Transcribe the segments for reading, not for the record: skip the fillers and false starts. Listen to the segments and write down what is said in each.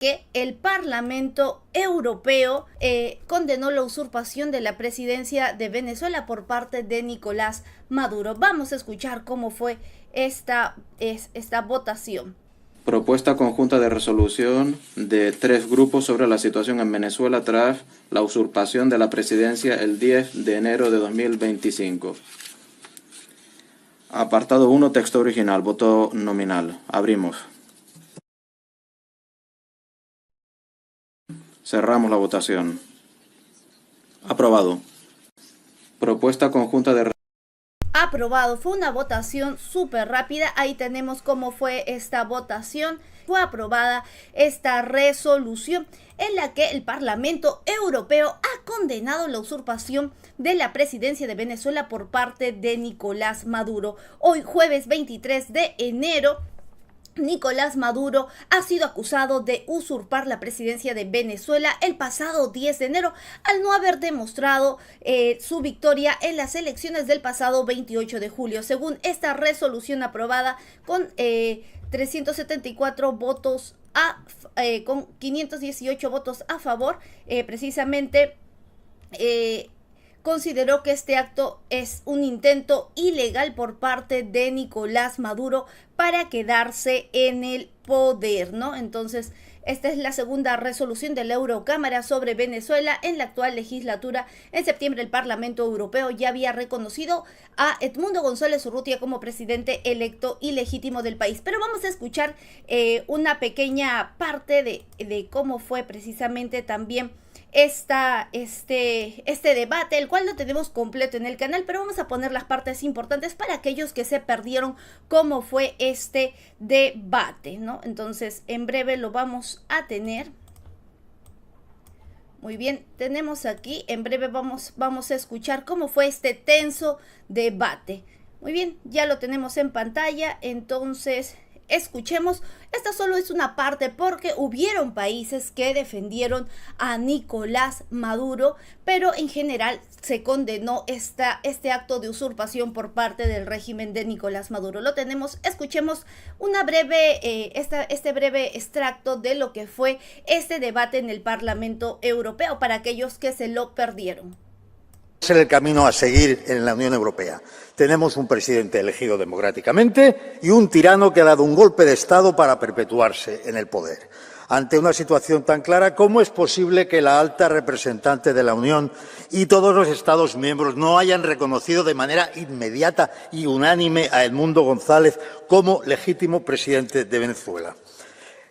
que el Parlamento Europeo condenó la usurpación de la presidencia de Venezuela por parte de Nicolás Maduro. Vamos a escuchar cómo fue esta votación. Propuesta conjunta de resolución de 3 grupos sobre la situación en Venezuela tras la usurpación de la presidencia el 10 de enero de 2025. Apartado 1, texto original, voto nominal. Abrimos. Cerramos la votación. Aprobado. Propuesta conjunta de... Aprobado. Fue una votación súper rápida. Ahí tenemos cómo fue esta votación. Fue aprobada esta resolución en la que el Parlamento Europeo ha condenado la usurpación de la presidencia de Venezuela por parte de Nicolás Maduro. Hoy, jueves 23 de enero, Nicolás Maduro ha sido acusado de usurpar la presidencia de Venezuela el pasado 10 de enero al no haber demostrado su victoria en las elecciones del pasado 28 de julio. Según esta resolución aprobada con 374 votos con 518 votos a favor, precisamente consideró que este acto es un intento ilegal por parte de Nicolás Maduro para quedarse en el poder, ¿no? Entonces, esta es la segunda resolución de la Eurocámara sobre Venezuela en la actual legislatura. En septiembre, el Parlamento Europeo ya había reconocido a Edmundo González Urrutia como presidente electo y legítimo del país. Pero vamos a escuchar una pequeña parte de cómo fue precisamente también este debate, el cual lo tenemos completo en el canal, pero vamos a poner las partes importantes para aquellos que se perdieron cómo fue este debate, ¿no? Entonces, en breve lo vamos a tener. Muy bien, tenemos aquí, en breve vamos a escuchar cómo fue este tenso debate. Muy bien, ya lo tenemos en pantalla, entonces escuchemos. Esta solo es una parte porque hubieron países que defendieron a Nicolás Maduro, pero en general se condenó este acto de usurpación por parte del régimen de Nicolás Maduro. Lo tenemos, escuchemos una breve, este breve extracto de lo que fue este debate en el Parlamento Europeo para aquellos que se lo perdieron. Es el camino a seguir en la Unión Europea. Tenemos un presidente elegido democráticamente y un tirano que ha dado un golpe de Estado para perpetuarse en el poder. Ante una situación tan clara, ¿cómo es posible que la alta representante de la Unión y todos los Estados miembros no hayan reconocido de manera inmediata y unánime a Edmundo González como legítimo presidente de Venezuela?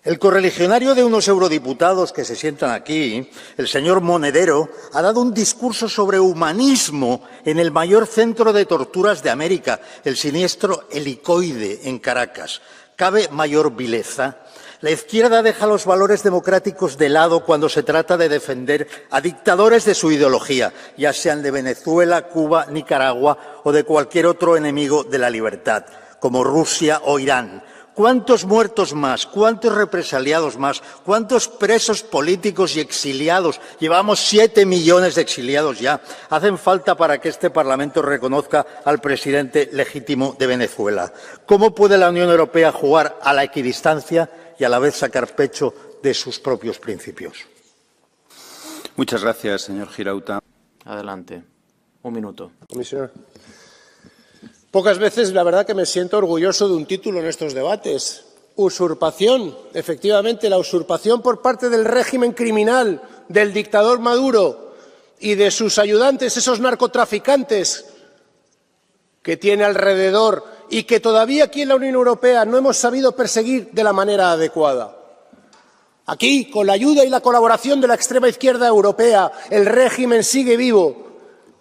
El correligionario de unos eurodiputados que se sientan aquí, el señor Monedero, ha dado un discurso sobre humanismo en el mayor centro de torturas de América, el siniestro Helicoide, en Caracas. ¿Cabe mayor vileza? La izquierda deja los valores democráticos de lado cuando se trata de defender a dictadores de su ideología, ya sean de Venezuela, Cuba, Nicaragua o de cualquier otro enemigo de la libertad, como Rusia o Irán. ¿Cuántos muertos más? ¿Cuántos represaliados más? ¿Cuántos presos políticos y exiliados? Llevamos 7 millones de exiliados ya. Hacen falta para que este Parlamento reconozca al presidente legítimo de Venezuela. ¿Cómo puede la Unión Europea jugar a la equidistancia y a la vez sacar pecho de sus propios principios? Muchas gracias, señor Girauta. Adelante. Un minuto. Comisionado. Pocas veces, la verdad, que me siento orgulloso de un título en estos debates. Usurpación. Efectivamente, la usurpación por parte del régimen criminal, del dictador Maduro y de sus ayudantes, esos narcotraficantes que tiene alrededor y que todavía aquí en la Unión Europea no hemos sabido perseguir de la manera adecuada. Aquí, con la ayuda y la colaboración de la extrema izquierda europea, el régimen sigue vivo.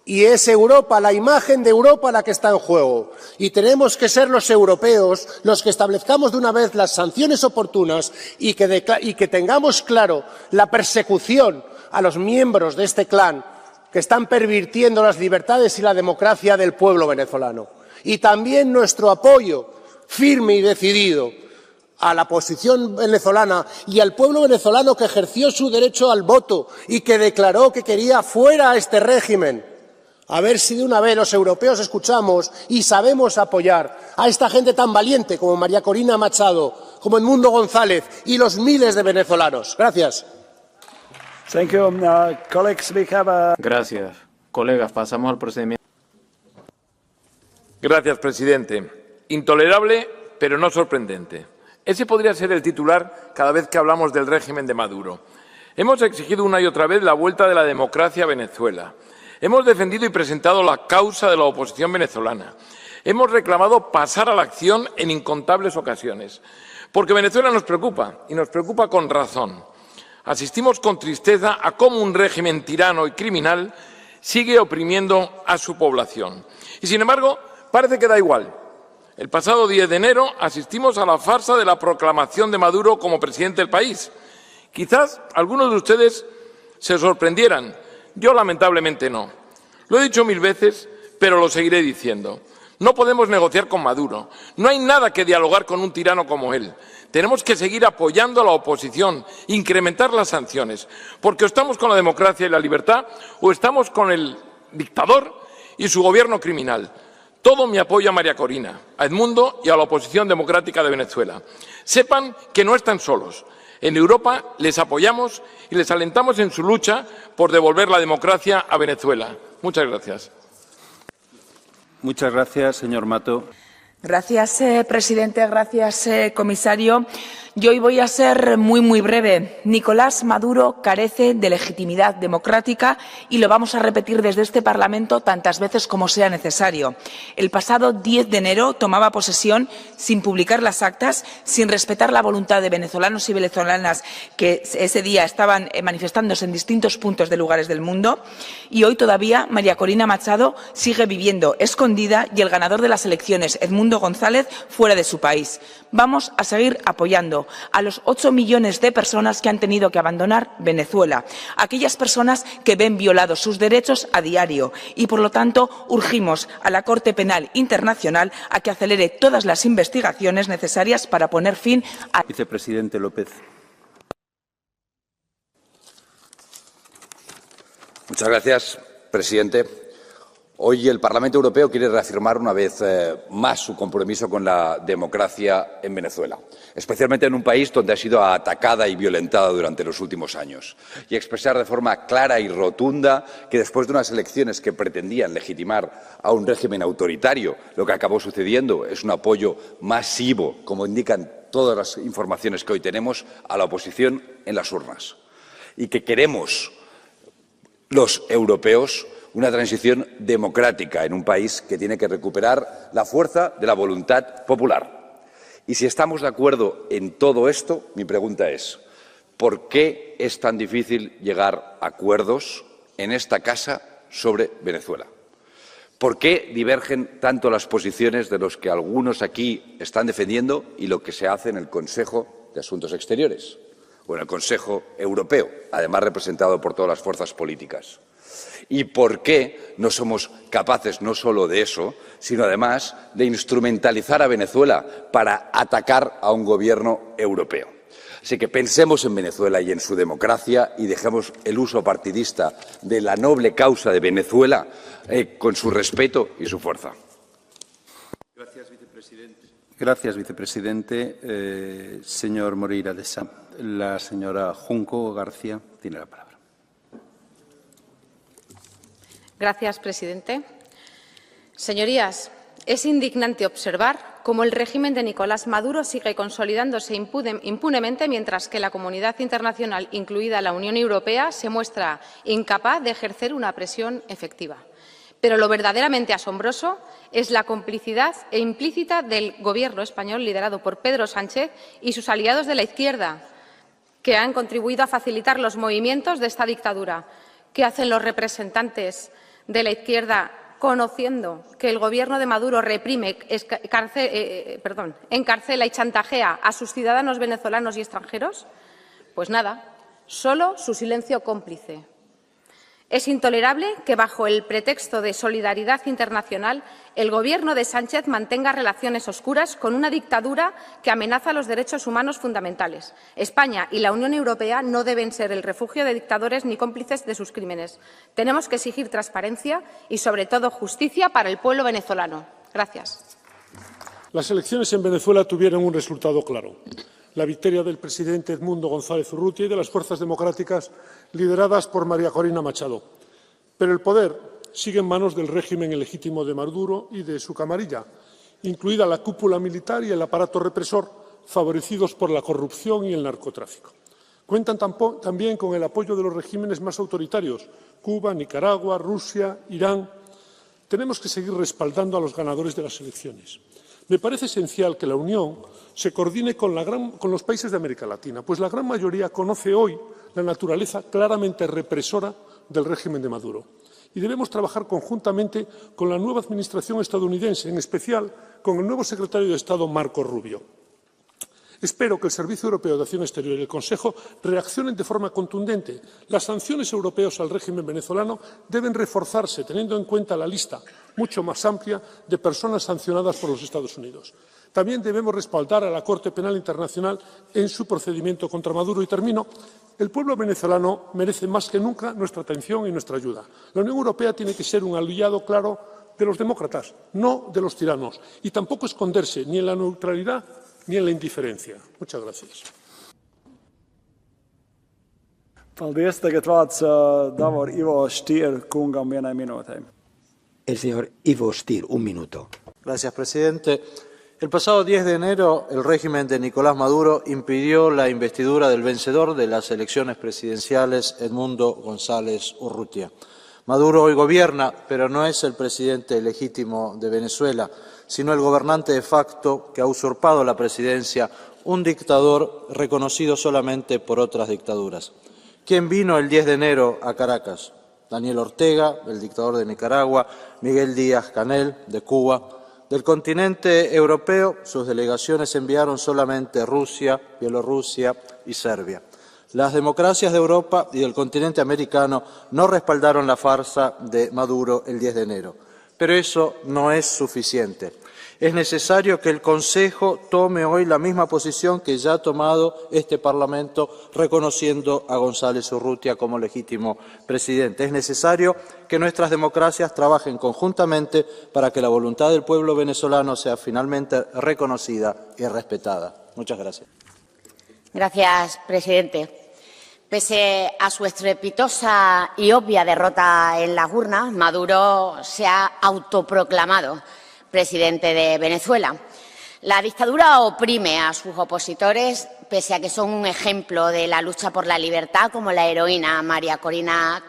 Y es Europa, la imagen de Europa la que está en juego. Y tenemos que ser los europeos los que establezcamos de una vez las sanciones oportunas y que tengamos claro la persecución a los miembros de este clan que están pervirtiendo las libertades y la democracia del pueblo venezolano. Y también nuestro apoyo firme y decidido a la oposición venezolana y al pueblo venezolano que ejerció su derecho al voto y que declaró que quería fuera a este régimen. A ver si de una vez los europeos escuchamos y sabemos apoyar a esta gente tan valiente como María Corina Machado, como Edmundo González y los miles de venezolanos. Gracias. Thank you. Colleagues, we have a... Gracias. Colegas, pasamos al procedimiento. Gracias, presidente. Intolerable, pero no sorprendente. Ese podría ser el titular cada vez que hablamos del régimen de Maduro. Hemos exigido una y otra vez la vuelta de la democracia a Venezuela. Hemos defendido y presentado la causa de la oposición venezolana. Hemos reclamado pasar a la acción en incontables ocasiones. Porque Venezuela nos preocupa, y nos preocupa con razón. Asistimos con tristeza a cómo un régimen tirano y criminal sigue oprimiendo a su población. Y, sin embargo, parece que da igual. El pasado 10 de enero asistimos a la farsa de la proclamación de Maduro como presidente del país. Quizás algunos de ustedes se sorprendieran. Yo, lamentablemente, no. Lo he dicho 1000 veces, pero lo seguiré diciendo. No podemos negociar con Maduro. No hay nada que dialogar con un tirano como él. Tenemos que seguir apoyando a la oposición, incrementar las sanciones, porque o estamos con la democracia y la libertad o estamos con el dictador y su gobierno criminal. Todo mi apoyo a María Corina, a Edmundo y a la oposición democrática de Venezuela. Sepan que no están solos. En Europa les apoyamos y les alentamos en su lucha por devolver la democracia a Venezuela. Muchas gracias. Muchas gracias, señor Mato. Gracias, presidente. Gracias, comisario. Yo hoy voy a ser muy breve. Nicolás Maduro carece de legitimidad democrática y lo vamos a repetir desde este Parlamento tantas veces como sea necesario. El pasado 10 de enero tomaba posesión sin publicar las actas, sin respetar la voluntad de venezolanos y venezolanas que ese día estaban manifestándose en distintos puntos de lugares del mundo. Y hoy todavía María Corina Machado sigue viviendo escondida y el ganador de las elecciones, Edmundo González, fuera de su país. Vamos a seguir apoyando a los 8 millones de personas que han tenido que abandonar Venezuela, aquellas personas que ven violados sus derechos a diario y, por lo tanto, urgimos a la Corte Penal Internacional a que acelere todas las investigaciones necesarias para poner fin a... Vicepresidente López. Muchas gracias, presidente. Hoy el Parlamento Europeo quiere reafirmar una vez más su compromiso con la democracia en Venezuela, especialmente en un país donde ha sido atacada y violentada durante los últimos años, y expresar de forma clara y rotunda que después de unas elecciones que pretendían legitimar a un régimen autoritario, lo que acabó sucediendo es un apoyo masivo, como indican todas las informaciones que hoy tenemos, a la oposición en las urnas, y que queremos los europeos una transición democrática en un país que tiene que recuperar la fuerza de la voluntad popular. Y si estamos de acuerdo en todo esto, mi pregunta es, ¿por qué es tan difícil llegar a acuerdos en esta casa sobre Venezuela? ¿Por qué divergen tanto las posiciones de los que algunos aquí están defendiendo y lo que se hace en el Consejo de Asuntos Exteriores o en el Consejo Europeo, además representado por todas las fuerzas políticas? ¿Y por qué no somos capaces no solo de eso, sino además de instrumentalizar a Venezuela para atacar a un gobierno europeo? Así que pensemos en Venezuela y en su democracia y dejemos el uso partidista de la noble causa de Venezuela con su respeto y su fuerza. Gracias, vicepresidente. Gracias, vicepresidente. Señor Moreira de Sá. La señora Junco García tiene la palabra. Gracias, presidente. Señorías, es indignante observar cómo el régimen de Nicolás Maduro sigue consolidándose impunemente mientras que la comunidad internacional, incluida la Unión Europea, se muestra incapaz de ejercer una presión efectiva. Pero lo verdaderamente asombroso es la complicidad implícita del Gobierno español liderado por Pedro Sánchez y sus aliados de la izquierda, que han contribuido a facilitar los movimientos de esta dictadura. ¿Qué hacen los representantes de la izquierda conociendo que el Gobierno de Maduro reprime, encarcela y chantajea a sus ciudadanos venezolanos y extranjeros? Pues nada, solo su silencio cómplice. Es intolerable que, bajo el pretexto de solidaridad internacional, el Gobierno de Sánchez mantenga relaciones oscuras con una dictadura que amenaza los derechos humanos fundamentales. España y la Unión Europea no deben ser el refugio de dictadores ni cómplices de sus crímenes. Tenemos que exigir transparencia y, sobre todo, justicia para el pueblo venezolano. Gracias. Las elecciones en Venezuela tuvieron un resultado claro: la victoria del presidente Edmundo González Urrutia y de las fuerzas democráticas lideradas por María Corina Machado. Pero el poder sigue en manos del régimen ilegítimo de Maduro y de su camarilla, incluida la cúpula militar y el aparato represor, favorecidos por la corrupción y el narcotráfico. Cuentan también con el apoyo de los regímenes más autoritarios: Cuba, Nicaragua, Rusia, Irán. Tenemos que seguir respaldando a los ganadores de las elecciones. Me parece esencial que la Unión se coordine con los países de América Latina, pues la gran mayoría conoce hoy la naturaleza claramente represora del régimen de Maduro. Y debemos trabajar conjuntamente con la nueva Administración estadounidense, en especial con el nuevo secretario de Estado, Marco Rubio. Espero que el Servicio Europeo de Acción Exterior y el Consejo reaccionen de forma contundente. Las sanciones europeas al régimen venezolano deben reforzarse, teniendo en cuenta la lista mucho más amplia de personas sancionadas por los Estados Unidos. También debemos respaldar a la Corte Penal Internacional en su procedimiento contra Maduro. Y termino. El pueblo venezolano merece más que nunca nuestra atención y nuestra ayuda. La Unión Europea tiene que ser un aliado claro de los demócratas, no de los tiranos, y tampoco esconderse ni en la neutralidad ni en la indiferencia. Muchas gracias. Paldies. Tagad vārds Davor Ivo Stier kungam vienai minūtei. El señor Ivo Stier, un minuto. Gracias, presidente. El pasado 10 de enero, el régimen de Nicolás Maduro impidió la investidura del vencedor de las elecciones presidenciales, Edmundo González Urrutia. Maduro hoy gobierna, pero no es el presidente legítimo de Venezuela, sino el gobernante de facto que ha usurpado la presidencia, un dictador reconocido solamente por otras dictaduras. ¿Quién vino el 10 de enero a Caracas? Daniel Ortega, el dictador de Nicaragua, Miguel Díaz-Canel, de Cuba. Del continente europeo, sus delegaciones enviaron solamente Rusia, Bielorrusia y Serbia. Las democracias de Europa y del continente americano no respaldaron la farsa de Maduro el 10 de enero. Pero eso no es suficiente. Es necesario que el Consejo tome hoy la misma posición que ya ha tomado este Parlamento, reconociendo a González Urrutia como legítimo presidente. Es necesario que nuestras democracias trabajen conjuntamente para que la voluntad del pueblo venezolano sea finalmente reconocida y respetada. Muchas gracias. Gracias, presidente. Pese a su estrepitosa y obvia derrota en las urnas, Maduro se ha autoproclamado presidente de Venezuela. La dictadura oprime a sus opositores, pese a que son un ejemplo de la lucha por la libertad, como la heroína María Corina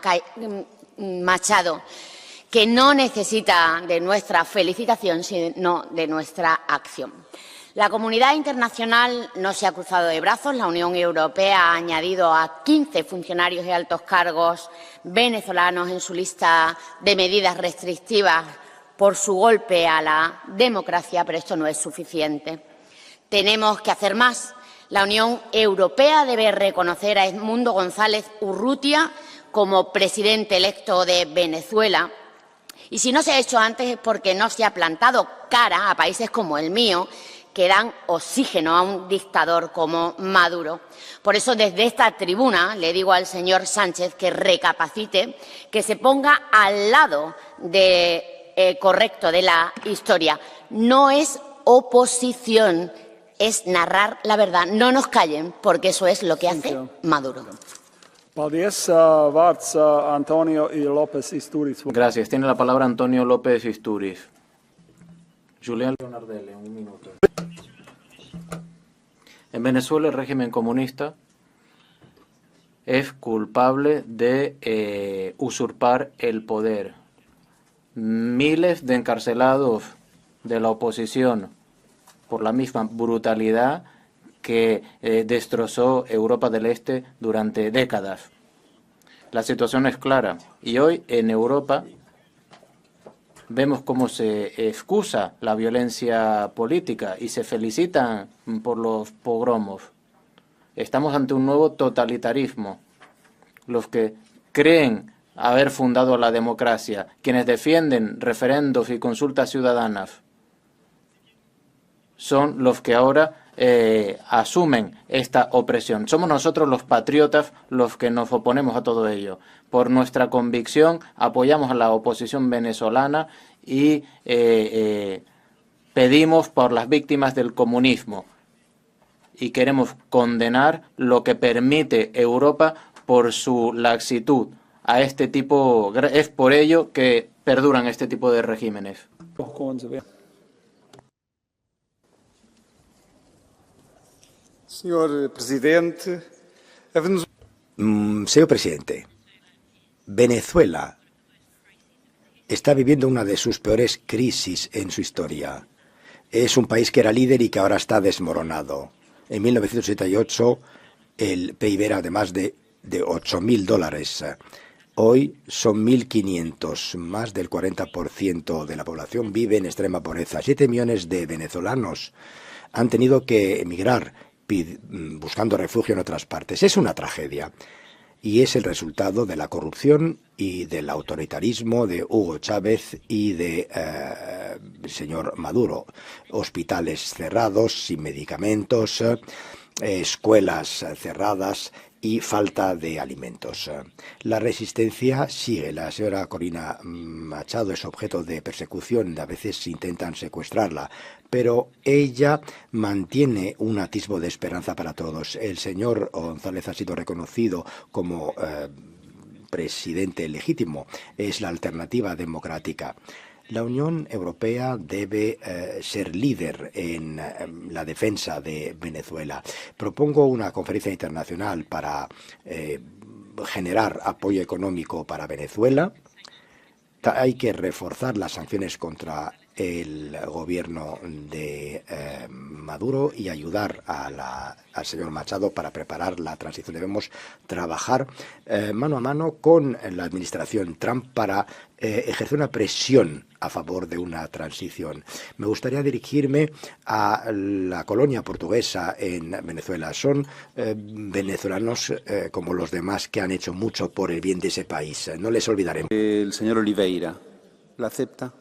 Machado, que no necesita de nuestra felicitación, sino de nuestra acción. La comunidad internacional no se ha cruzado de brazos. La Unión Europea ha añadido a 15 funcionarios y altos cargos venezolanos en su lista de medidas restrictivas por su golpe a la democracia, pero esto no es suficiente. Tenemos que hacer más. La Unión Europea debe reconocer a Edmundo González Urrutia como presidente electo de Venezuela. Y si no se ha hecho antes es porque no se ha plantado cara a países como el mío, que dan oxígeno a un dictador como Maduro. Por eso, desde esta tribuna, le digo al señor Sánchez que recapacite, que se ponga al lado correcto de la historia. No es oposición, es narrar la verdad. No nos callen, porque eso es lo que hace Maduro. Gracias. Tiene la palabra Antonio López Istúriz. Julián Leonardelli, un minuto. En Venezuela, el régimen comunista es culpable de usurpar el poder. Miles de encarcelados de la oposición por la misma brutalidad que destrozó Europa del Este durante décadas. La situación es clara y hoy en Europa vemos cómo se excusa la violencia política y se felicitan por los pogromos. Estamos ante un nuevo totalitarismo. Los que creen haber fundado la democracia, quienes defienden referendos y consultas ciudadanas, son los que ahora asumen esta opresión. Somos nosotros los patriotas los que nos oponemos a todo ello. Por nuestra convicción apoyamos a la oposición venezolana y pedimos por las víctimas del comunismo y queremos condenar lo que permite Europa por su laxitud a este tipo. Es por ello que perduran este tipo de regímenes. Señor presidente, Venezuela está viviendo una de sus peores crisis en su historia. Es un país que era líder y que ahora está desmoronado. En 1988 el PIB era de más de $8.000. Hoy son 1.500, más del 40% de la población vive en extrema pobreza. 7 millones de venezolanos han tenido que emigrar buscando refugio en otras partes. Es una tragedia y es el resultado de la corrupción y del autoritarismo de Hugo Chávez y de señor Maduro. Hospitales cerrados, sin medicamentos, escuelas cerradas y falta de alimentos. La resistencia sigue. La señora Corina Machado es objeto de persecución. A veces intentan secuestrarla, pero ella mantiene un atisbo de esperanza para todos. El señor González ha sido reconocido como presidente legítimo. Es la alternativa democrática. La Unión Europea debe ser líder en la defensa de Venezuela. Propongo una conferencia internacional para generar apoyo económico para Venezuela. Hay que reforzar las sanciones contra el gobierno de Maduro y ayudar al señor Machado para preparar la transición. Debemos trabajar mano a mano con la administración Trump para ejercer una presión a favor de una transición. Me gustaría dirigirme a la colonia portuguesa en Venezuela. Son venezolanos como los demás que han hecho mucho por el bien de ese país. No les olvidaremos. El señor Oliveira, ¿la acepta?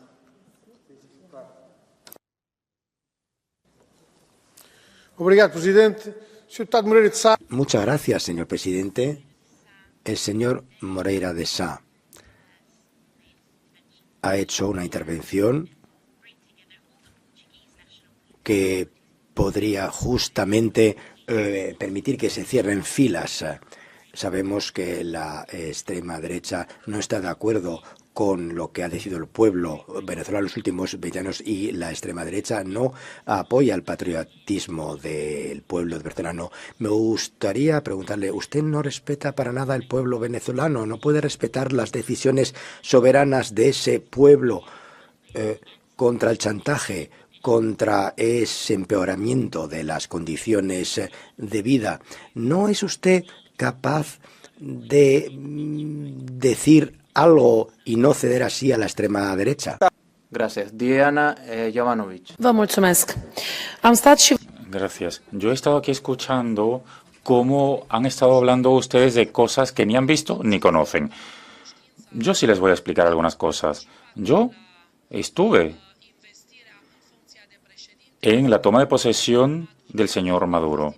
Muchas gracias, señor presidente. El señor Moreira de Sá ha hecho una intervención que podría justamente permitir que se cierren filas. Sabemos que la extrema derecha no está de acuerdo con lo que ha decidido el pueblo venezolano en los últimos 20 años y la extrema derecha no apoya el patriotismo del pueblo venezolano. Me gustaría preguntarle, ¿usted no respeta para nada al pueblo venezolano? ¿No puede respetar las decisiones soberanas de ese pueblo contra el chantaje, contra ese empeoramiento de las condiciones de vida? ¿No es usted capaz de decir algo y no ceder así a la extrema derecha? Gracias. Diana Jovanovic. Gracias. Yo he estado aquí escuchando cómo han estado hablando ustedes de cosas que ni han visto ni conocen. Yo sí les voy a explicar algunas cosas. Yo estuve en la toma de posesión del señor Maduro.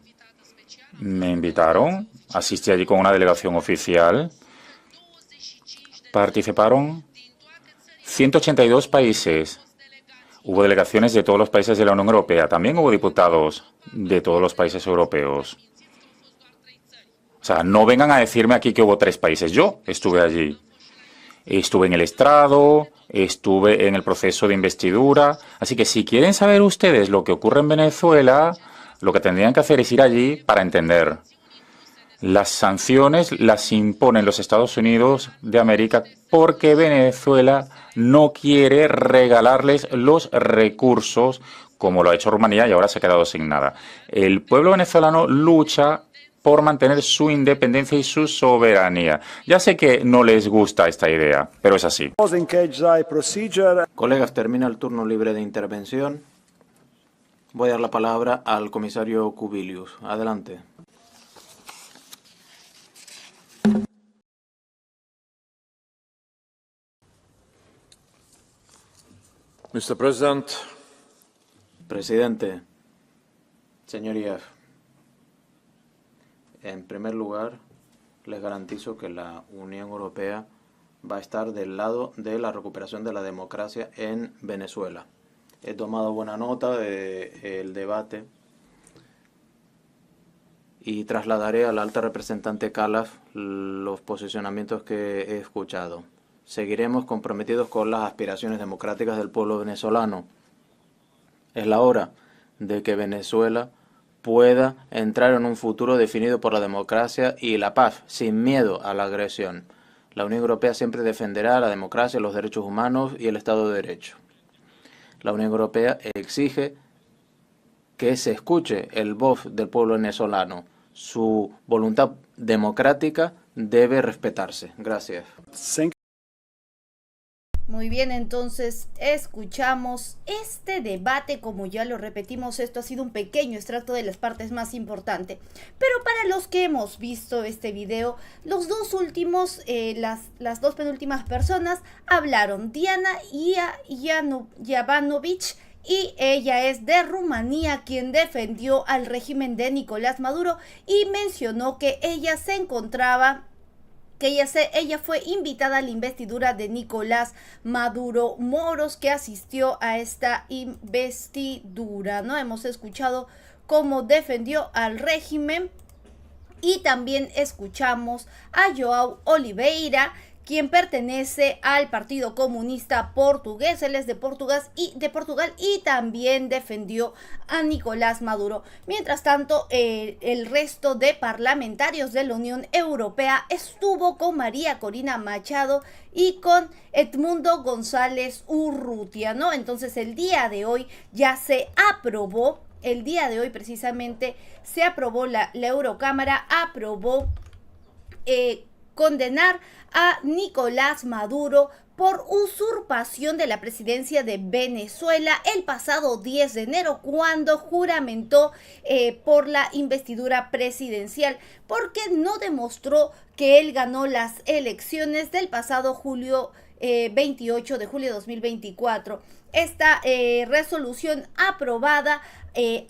Me invitaron, asistí allí con una delegación oficial. Participaron 182 países. Hubo delegaciones de todos los países de la Unión Europea. También hubo diputados de todos los países europeos. O sea, no vengan a decirme aquí que hubo 3 países. Yo estuve allí. Estuve en el estrado, estuve en el proceso de investidura. Así que si quieren saber ustedes lo que ocurre en Venezuela, lo que tendrían que hacer es ir allí para entender. Las sanciones las imponen los Estados Unidos de América porque Venezuela no quiere regalarles los recursos como lo ha hecho Rumanía y ahora se ha quedado sin nada. El pueblo venezolano lucha por mantener su independencia y su soberanía. Ya sé que no les gusta esta idea, pero es así. Colegas, termina el turno libre de intervención. Voy a dar la palabra al comisario Kubilius. Adelante. Mr. President. Presidente, señorías, en primer lugar, les garantizo que la Unión Europea va a estar del lado de la recuperación de la democracia en Venezuela. He tomado buena nota del debate y trasladaré a la alta representante Calaf los posicionamientos que he escuchado. Seguiremos comprometidos con las aspiraciones democráticas del pueblo venezolano. Es la hora de que Venezuela pueda entrar en un futuro definido por la democracia y la paz, sin miedo a la agresión. La Unión Europea siempre defenderá la democracia, los derechos humanos y el Estado de Derecho. La Unión Europea exige que se escuche el voz del pueblo venezolano. Su voluntad democrática debe respetarse. Gracias. Muy bien, entonces escuchamos este debate. Como ya lo repetimos, esto ha sido un pequeño extracto de las partes más importantes. Pero para los que hemos visto este video, los dos últimos, las dos penúltimas personas hablaron. Diana Yavanovic, y ella es de Rumanía, quien defendió al régimen de Nicolás Maduro y mencionó que ella se encontraba... ella fue invitada a la investidura de Nicolás Maduro Moros, que asistió a esta investidura, ¿no? Hemos escuchado cómo defendió al régimen y también escuchamos a João Oliveira, quien pertenece al Partido Comunista Portugués. Él es de Portugal y también defendió a Nicolás Maduro. Mientras tanto, el resto de parlamentarios de la Unión Europea estuvo con María Corina Machado y con Edmundo González Urrutia, ¿no? Entonces el día de hoy ya se aprobó, el día de hoy precisamente se aprobó, la Eurocámara aprobó condenar a Nicolás Maduro por usurpación de la presidencia de Venezuela el pasado 10 de enero, cuando juramentó por la investidura presidencial, porque no demostró que él ganó las elecciones del pasado 28 de julio de 2024. Esta resolución aprobada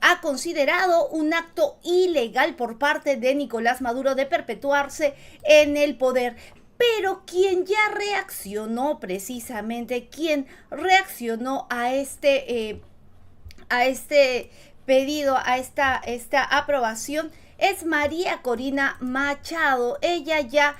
ha considerado un acto ilegal por parte de Nicolás Maduro de perpetuarse en el poder. Pero quien ya reaccionó, precisamente, quien reaccionó a este pedido, a esta aprobación, es María Corina Machado. Ella ya...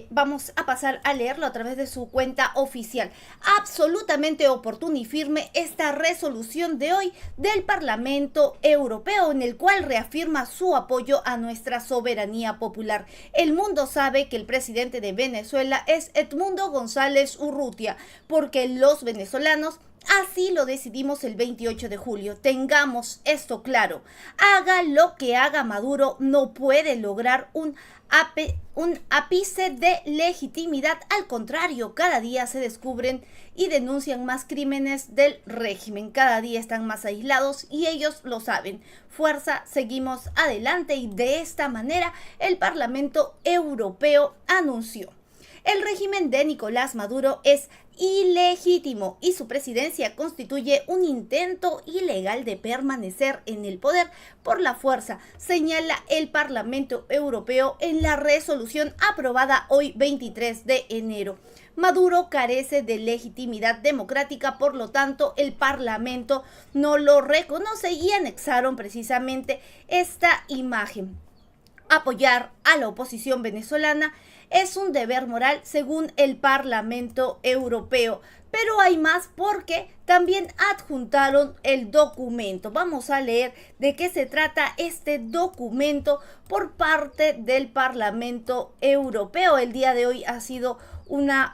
vamos a pasar a leerlo a través de su cuenta oficial. Absolutamente oportuna y firme esta resolución de hoy del Parlamento Europeo, en el cual reafirma su apoyo a nuestra soberanía popular. El mundo sabe que el presidente de Venezuela es Edmundo González Urrutia, porque los venezolanos así lo decidimos el 28 de julio. Tengamos esto claro. Haga lo que haga Maduro, no puede lograr un ápice de legitimidad. Al contrario, cada día se descubren y denuncian más crímenes del régimen. Cada día están más aislados y ellos lo saben. Fuerza, seguimos adelante, y de esta manera el Parlamento Europeo anunció: el régimen de Nicolás Maduro es ilegítimo y su presidencia constituye un intento ilegal de permanecer en el poder por la fuerza, señala el Parlamento Europeo en la resolución aprobada hoy 23 de enero. Maduro carece de legitimidad democrática, por lo tanto el Parlamento no lo reconoce, y anexaron precisamente esta imagen. Apoyar a la oposición venezolana es un deber moral según el Parlamento Europeo. Pero hay más, porque también adjuntaron el documento. Vamos a leer de qué se trata este documento por parte del Parlamento Europeo. El día de hoy ha sido una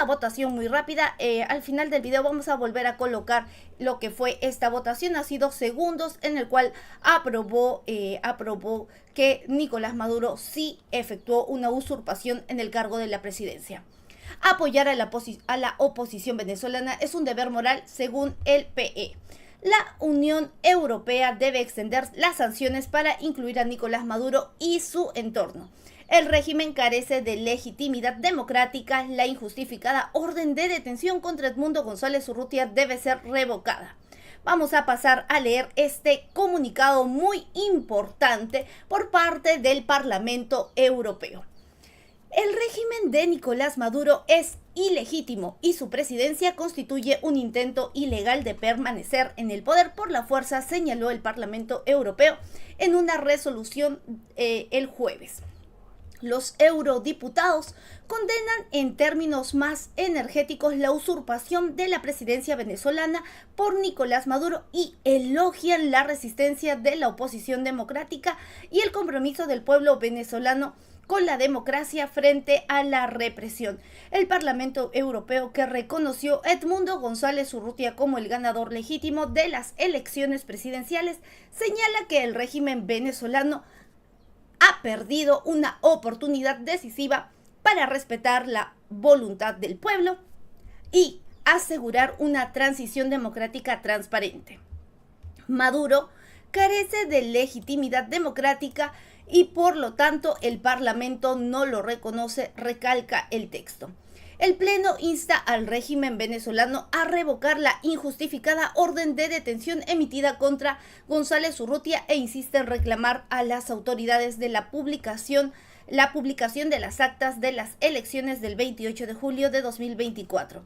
votación muy rápida. Al final del video vamos a volver a colocar lo que fue esta votación. Ha sido segundos, en el cual aprobó que Nicolás Maduro sí efectuó una usurpación en el cargo de la presidencia. Apoyar a la oposición venezolana es un deber moral según el PE. La Unión Europea debe extender las sanciones para incluir a Nicolás Maduro y su entorno. El régimen carece de legitimidad democrática. La injustificada orden de detención contra Edmundo González Urrutia debe ser revocada. Vamos a pasar a leer este comunicado muy importante por parte del Parlamento Europeo. El régimen de Nicolás Maduro es ilegítimo y su presidencia constituye un intento ilegal de permanecer en el poder por la fuerza, señaló el Parlamento Europeo en una resolución el jueves. Los eurodiputados condenan en términos más energéticos la usurpación de la presidencia venezolana por Nicolás Maduro y elogian la resistencia de la oposición democrática y el compromiso del pueblo venezolano con la democracia frente a la represión. El Parlamento Europeo, que reconoció a Edmundo González Urrutia como el ganador legítimo de las elecciones presidenciales, señala que el régimen venezolano ha perdido una oportunidad decisiva para respetar la voluntad del pueblo y asegurar una transición democrática transparente. Maduro carece de legitimidad democrática y por lo tanto el Parlamento no lo reconoce, recalca el texto. El Pleno insta al régimen venezolano a revocar la injustificada orden de detención emitida contra González Urrutia e insiste en reclamar a las autoridades de la publicación de las actas de las elecciones del 28 de julio de 2024.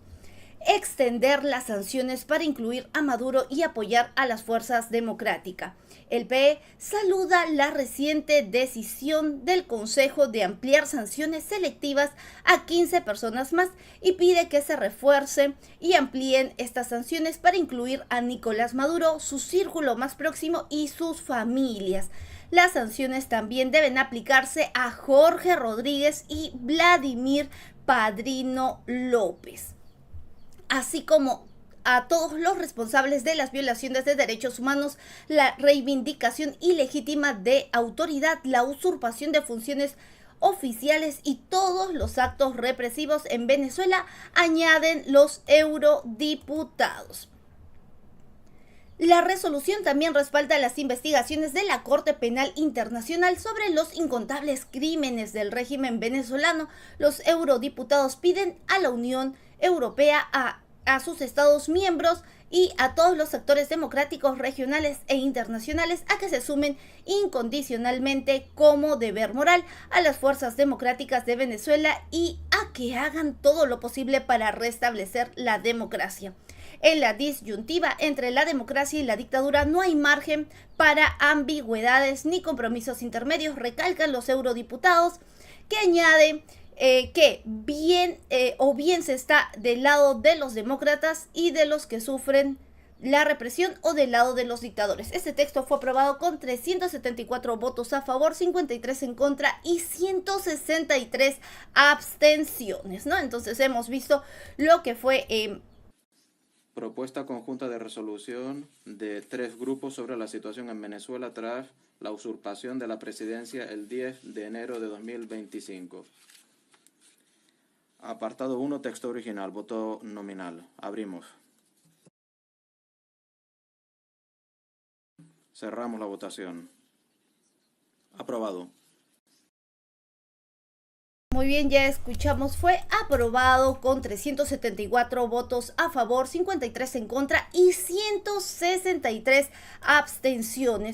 Extender las sanciones para incluir a Maduro y apoyar a las fuerzas democráticas. El PE saluda la reciente decisión del Consejo de ampliar sanciones selectivas a 15 personas más y pide que se refuercen y amplíen estas sanciones para incluir a Nicolás Maduro, su círculo más próximo y sus familias. Las sanciones también deben aplicarse a Jorge Rodríguez y Vladimir Padrino López, así como a todos los responsables de las violaciones de derechos humanos, la reivindicación ilegítima de autoridad, la usurpación de funciones oficiales y todos los actos represivos en Venezuela, añaden los eurodiputados. La resolución también respalda las investigaciones de la Corte Penal Internacional sobre los incontables crímenes del régimen venezolano. Los eurodiputados piden a la Unión Europea, a sus estados miembros y a todos los sectores democráticos regionales e internacionales a que se sumen incondicionalmente como deber moral a las fuerzas democráticas de Venezuela y a que hagan todo lo posible para restablecer la democracia. En la disyuntiva entre la democracia y la dictadura no hay margen para ambigüedades ni compromisos intermedios, recalcan los eurodiputados, que añaden que bien se está del lado de los demócratas y de los que sufren la represión o del lado de los dictadores. Este texto fue aprobado con 374 votos a favor, 53 en contra y 163 abstenciones, ¿no? Entonces hemos visto lo que fue propuesta conjunta de resolución de 3 grupos sobre la situación en Venezuela tras la usurpación de la presidencia el 10 de enero de 2025. Apartado 1, texto original, voto nominal. Abrimos. Cerramos la votación. Aprobado. Muy bien, ya escuchamos, fue aprobado con 374 votos a favor, 53 en contra y 163 abstenciones.